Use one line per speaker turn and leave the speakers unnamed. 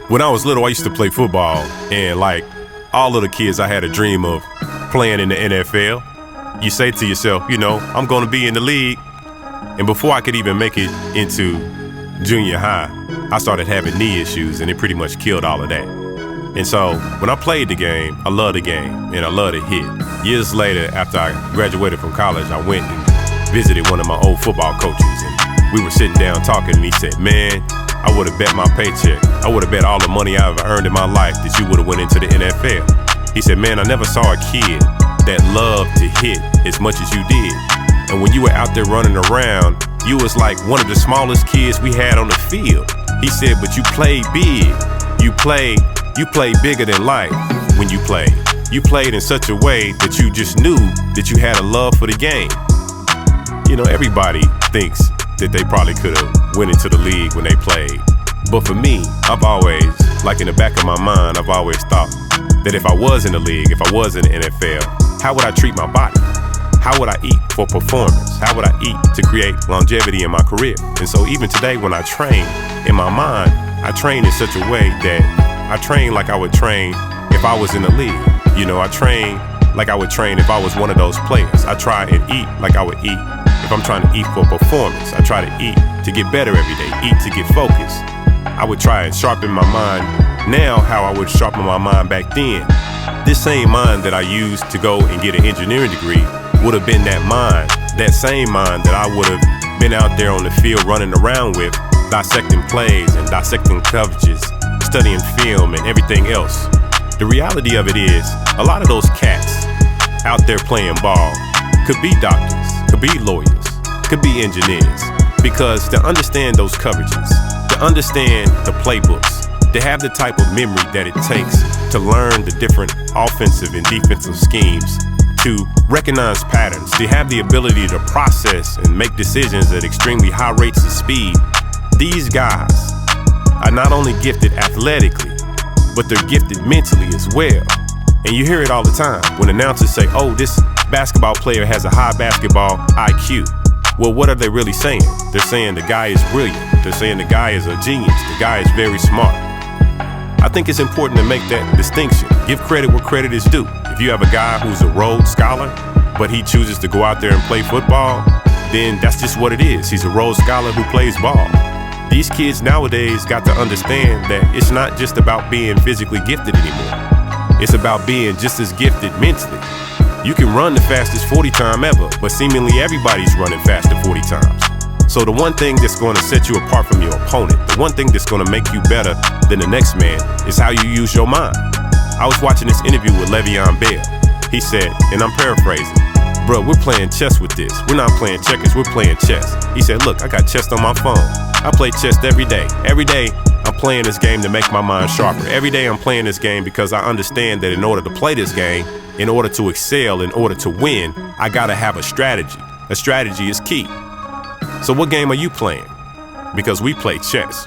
When I was little, I used to play football, and like all little kids, I had a dream of playing in the NFL. You say to yourself, I'm going to be in the league. And before I could even make it into junior high, I started having knee issues, and it pretty much killed all of that. And so when I played the game, I loved the game, and I loved to hit. Years later, after I graduated from college, I went and visited one of my old football coaches, and we were sitting down talking, and he said, man, I would have bet my paycheck, I would have bet all the money I ever earned in my life that you would have went into the NFL. He said, man, I never saw a kid that loved to hit as much as you did. And when you were out there running around, you was like one of the smallest kids we had on the field. He said, but you played big. You played bigger than life when you played. You played in such a way that you just knew that you had a love for the game. Everybody thinks that they probably could have went into the league when they played. But for me, I've always, like in the back of my mind, I've always thought that if I was in the league, if I was in the NFL, how would I treat my body? How would I eat for performance? How would I eat to create longevity in my career? And so even today when I train, in my mind, I train in such a way that I train like I would train if I was in the league. I train like I would train if I was one of those players. I try and eat like I would eat if I'm trying to eat for performance. I try to eat to get better every day, eat to get focused. I would try and sharpen my mind now how I would sharpen my mind back then. This same mind that I used to go and get an engineering degree would have been that same mind that I would have been out there on the field running around with, dissecting plays and dissecting coverages, studying film and everything else. The reality of it is, a lot of those cats out there playing ball could be doctors, could be lawyers, could be engineers, because to understand those coverages, to understand the playbooks, to have the type of memory that it takes to learn the different offensive and defensive schemes, to recognize patterns, to have the ability to process and make decisions at extremely high rates of speed. These guys are not only gifted athletically, but they're gifted mentally as well. And you hear it all the time when announcers say, oh, this basketball player has a high basketball IQ. Well, what are they really saying? They're saying the guy is brilliant. They're saying the guy is a genius. The guy is very smart. I think it's important to make that distinction. Give credit where credit is due. If you have a guy who's a Rhodes Scholar, but he chooses to go out there and play football, then that's just what it is. He's a Rhodes Scholar who plays ball. These kids nowadays got to understand that it's not just about being physically gifted anymore. It's about being just as gifted mentally. You can run the fastest 40 time ever, but seemingly everybody's running faster 40 times. So the one thing that's going to set you apart from your opponent, the one thing that's going to make you better than the next man is how you use your mind. I was watching this interview with Le'Veon Bell. He said, and I'm paraphrasing, bro, we're playing chess with this. We're not playing checkers, we're playing chess. He said, look, I got chess on my phone. I play chess every day. Every day I'm playing this game to make my mind sharper. Every day I'm playing this game because I understand that in order to play this game, in order to excel, in order to win, I gotta have a strategy. A strategy is key. So what game are you playing? Because we play chess.